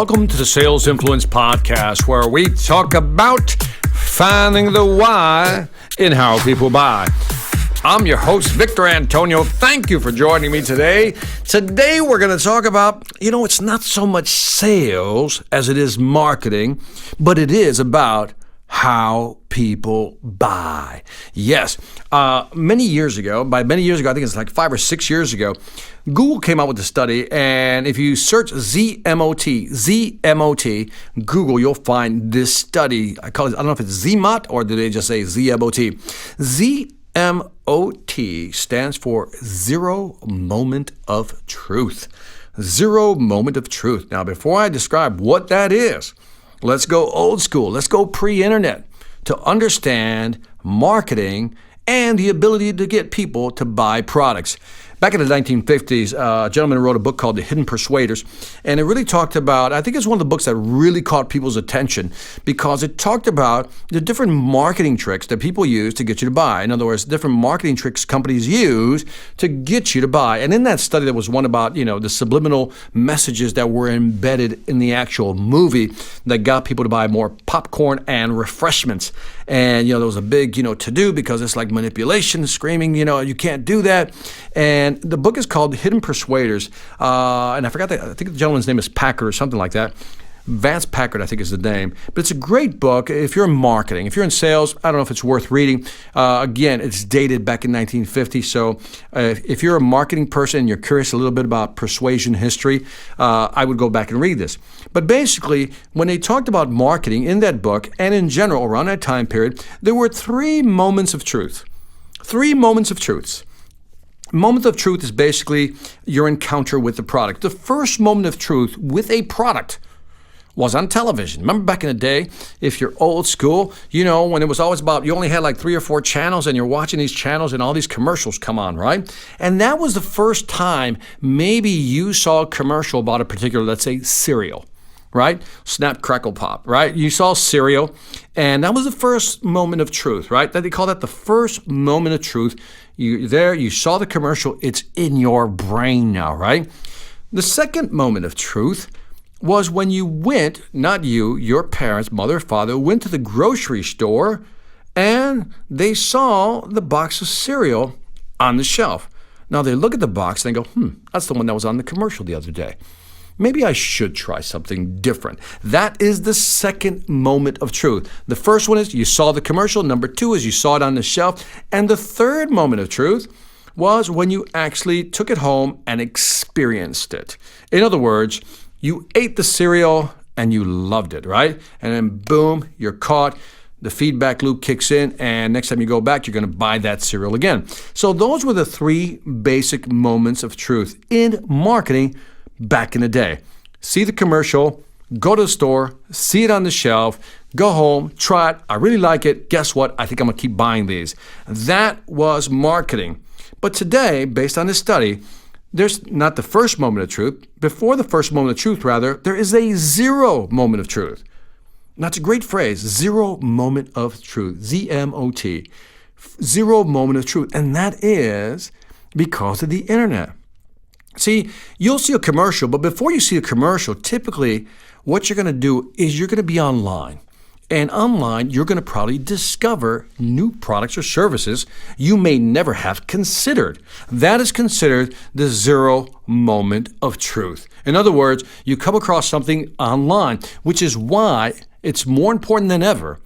Welcome to the Sales Influence Podcast, where we talk about finding the why in how people buy. I'm your host, Victor Antonio. Thank you for joining me today. Today, we're going to talk about, it's not so much sales as it is marketing, but it is about how people buy. Yes. Many years ago, I think it's like 5 or 6 years ago, Google came out with a study, and if you search ZMOT, Google, you'll find this study. I don't know if it's ZMOT or do they just say ZMOT? ZMOT stands for Zero Moment of Truth. Zero Moment of Truth. Now, before I describe what that is, let's go old school. Let's go pre-internet to understand marketing and the ability to get people to buy products. Back in the 1950s, a gentleman wrote a book called The Hidden Persuaders, and it really talked about, I think it's one of the books that really caught people's attention because it talked about the different marketing tricks that people use to get you to buy. In other words, different marketing tricks companies use to get you to buy. And in that study, there was one about, the subliminal messages that were embedded in the actual movie that got people to buy more popcorn and refreshments. And, there was a big, to-do because it's like manipulation, screaming, you can't do that. And the book is called Hidden Persuaders. And I forgot, I think the gentleman's name is Packard or something like that. Vance Packard, I think is the name. But it's a great book if you're in marketing. If you're in sales, I don't know if it's worth reading. Again, it's dated back in 1950. So if you're a marketing person and you're curious a little bit about persuasion history, I would go back and read this. But basically, when they talked about marketing in that book and in general around that time period, there were 3 moments of truth. 3 moments of truths. Moment of truth is basically your encounter with the product. The first moment of truth with a product was on television. Remember back in the day, if you're old school, when it was always about, you only had like 3 or 4 channels and you're watching these channels and all these commercials come on, right? And that was the first time maybe you saw a commercial about a particular, let's say, cereal, right? Snap, crackle, pop, right? You saw cereal, and that was the first moment of truth, right? They call that the first moment of truth. You saw the commercial, it's in your brain now, right? The second moment of truth was when you went, not you, your parents, mother, father, went to the grocery store and they saw the box of cereal on the shelf. Now they look at the box and they go, that's the one that was on the commercial the other day. Maybe I should try something different. That is the second moment of truth. The first one is you saw the commercial. Number 2 is you saw it on the shelf. And the third moment of truth was when you actually took it home and experienced it. In other words, you ate the cereal and you loved it, right? And then boom, you're caught. The feedback loop kicks in, and next time you go back, you're going to buy that cereal again. So those were the 3 basic moments of truth in marketing back in the day. See the commercial, go to the store, see it on the shelf, go home, try it. I really like it. Guess what? I think I'm going to keep buying these. That was marketing. But today, based on this study, there's not the first moment of truth. Before the first moment of truth, rather, there is a 0 moment of truth. That's a great phrase, 0 moment of truth, ZMOT, 0 moment of truth. And that is because of the internet. See, you'll see a commercial, but before you see a commercial, typically what you're going to do is you're going to be online. And online, you're going to probably discover new products or services you may never have considered. That is considered the 0 moment of truth. In other words, you come across something online, which is why it's more important than ever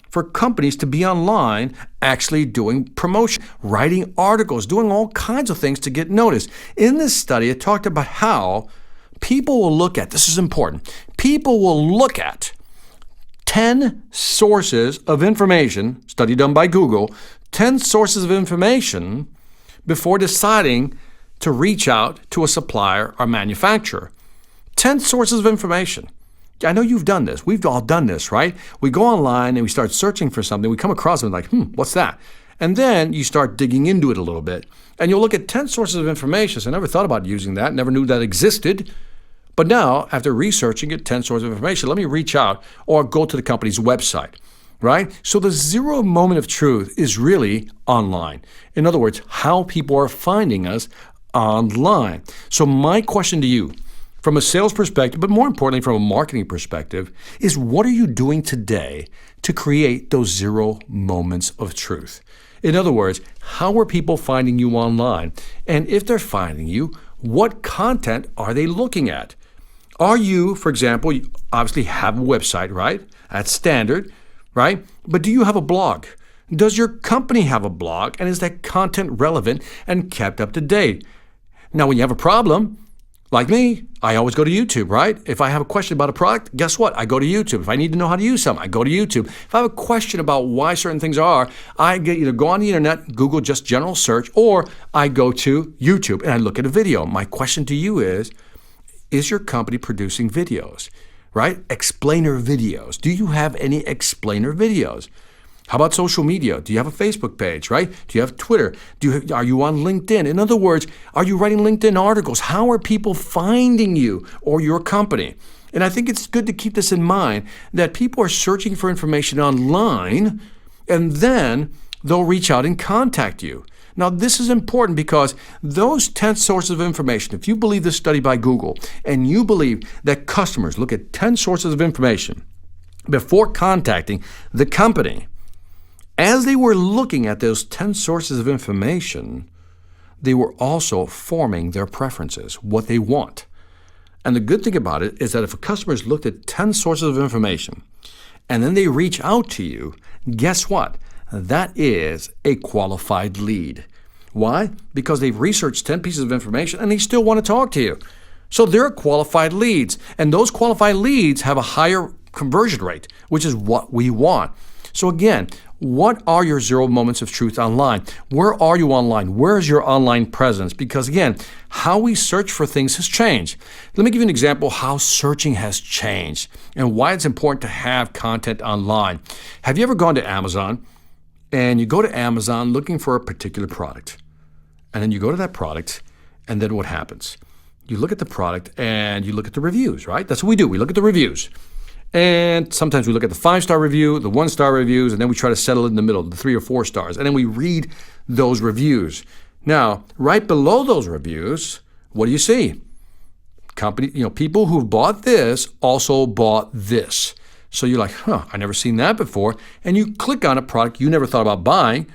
for companies to be online actually doing promotion, writing articles, doing all kinds of things to get noticed. In this study, it talked about how people will look at, this is important, people will look at 10 sources of information, study done by Google, 10 sources of information before deciding to reach out to a supplier or manufacturer. 10 sources of information. I know you've done this. We've all done this, right? We go online and we start searching for something. We come across it like, what's that? And then you start digging into it a little bit. And you'll look at 10 sources of information. So I never thought about using that, never knew that existed. But now, after researching it, 10 sources of information, let me reach out or go to the company's website, right? So the 0 moment of truth is really online. In other words, how people are finding us online. So my question to you, from a sales perspective, but more importantly from a marketing perspective, is what are you doing today to create those 0 moments of truth? In other words, how are people finding you online? And if they're finding you, what content are they looking at? Are you, for example, you obviously have a website, right? That's standard, right? But do you have a blog? Does your company have a blog? And is that content relevant and kept up to date? Now, when you have a problem, like me, I always go to YouTube, right? If I have a question about a product, guess what? I go to YouTube. If I need to know how to use something, I go to YouTube. If I have a question about why certain things are, I either go on the internet, Google just general search, or I go to YouTube and I look at a video. My question to you is your company producing videos, right? Explainer videos. Do you have any explainer videos? How about social media? Do you have a Facebook page, right? Do you have Twitter? Are you on LinkedIn? In other words, are you writing LinkedIn articles? How are people finding you or your company? And I think it's good to keep this in mind, that people are searching for information online, and then they'll reach out and contact you. Now, this is important because those 10 sources of information, if you believe this study by Google, and you believe that customers look at 10 sources of information before contacting the company, as they were looking at those 10 sources of information, they were also forming their preferences, what they want. And the good thing about it is that if a customer has looked at 10 sources of information and then they reach out to you, guess what? That is a qualified lead. Why? Because they've researched 10 pieces of information and they still want to talk to you. So they're qualified leads. And those qualified leads have a higher conversion rate, which is what we want. So again, what are your 0 moments of truth online? Where are you online? Where is your online presence? Because again, how we search for things has changed. Let me give you an example how searching has changed and why it's important to have content online. Have you ever gone to Amazon and you go to Amazon looking for a particular product? And then you go to that product, and then what happens? You look at the product and you look at the reviews, right? That's what we do. We look at the reviews. And sometimes we look at the 5-star review, the 1-star reviews, and then we try to settle in the middle, the 3 or 4 stars. And then we read those reviews. Now, right below those reviews, what do you see? People who've bought this also bought this. So you're like, I never seen that before. And you click on a product you never thought about buying,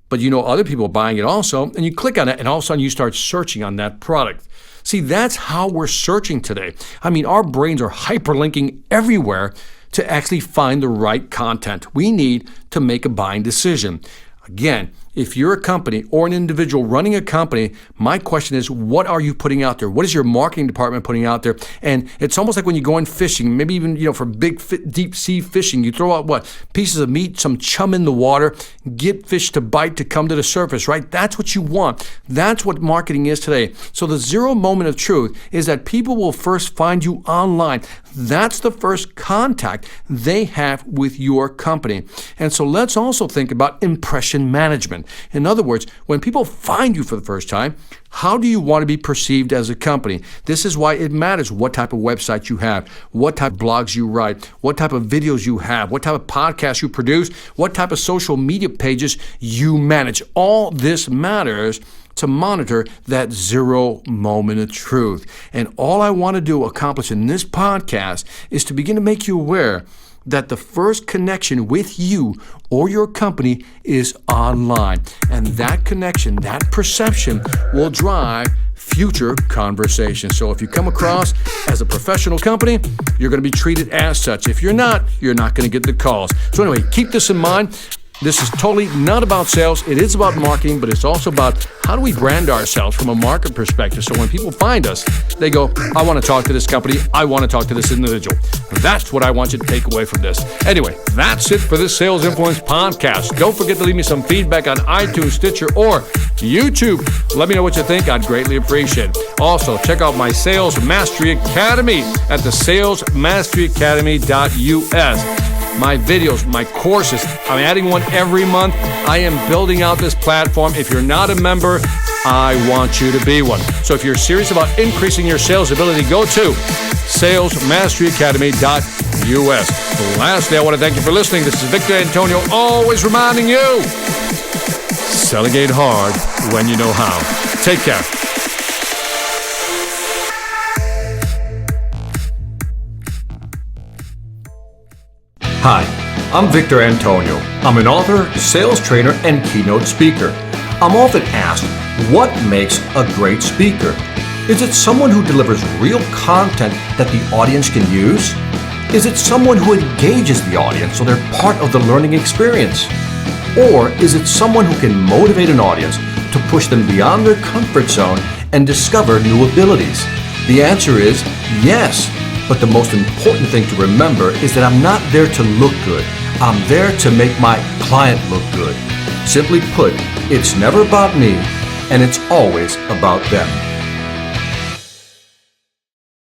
but you know other people are buying it also. And you click on it, and all of a sudden you start searching on that product. See, that's how we're searching today. I mean, our brains are hyperlinking everywhere to actually find the right content we need to make a buying decision. Again, if you're a company or an individual running a company, my question is, what are you putting out there? What is your marketing department putting out there? And it's almost like when you go in fishing, maybe even for big deep sea fishing, you throw out pieces of meat, some chum in the water, get fish to bite to come to the surface, right? That's what you want. That's what marketing is today. So the 0 moment of truth is that people will first find you online. That's the first contact they have with your company. And so let's also think about impression management. In other words, when people find you for the first time, how do you want to be perceived as a company? This is why it matters what type of website you have, what type of blogs you write, what type of videos you have, what type of podcasts you produce, what type of social media pages you manage. All this matters to monitor that 0 moment of truth. And all I want to accomplish in this podcast is to begin to make you aware that the first connection with you or your company is online. And that connection, that perception will drive future conversations. So if you come across as a professional company, you're going to be treated as such. If you're not going to get the calls. So anyway, keep this in mind. This is totally not about sales. It is about marketing, but it's also about how do we brand ourselves from a market perspective. So when people find us, they go, I want to talk to this company. I want to talk to this individual. That's what I want you to take away from this. Anyway, that's it for this Sales Influence podcast. Don't forget to leave me some feedback on iTunes, Stitcher, or YouTube. Let me know what you think. I'd greatly appreciate it. Also, check out my Sales Mastery Academy at the salesmasteryacademy.us. My videos, my courses, I'm adding one every month. I am building out this platform. If you're not a member, I want you to be one. So if you're serious about increasing your sales ability, go to salesmasteryacademy.us. Lastly, I want to thank you for listening. This is Victor Antonio, always reminding you, delegate hard when you know how. Take care. Hi, I'm Victor Antonio. I'm an author, sales trainer, and keynote speaker. I'm often asked, what makes a great speaker? Is it someone who delivers real content that the audience can use? Is it someone who engages the audience so they're part of the learning experience? Or is it someone who can motivate an audience to push them beyond their comfort zone and discover new abilities? The answer is yes. But the most important thing to remember is that I'm not there to look good. I'm there to make my client look good. Simply put, it's never about me, and it's always about them.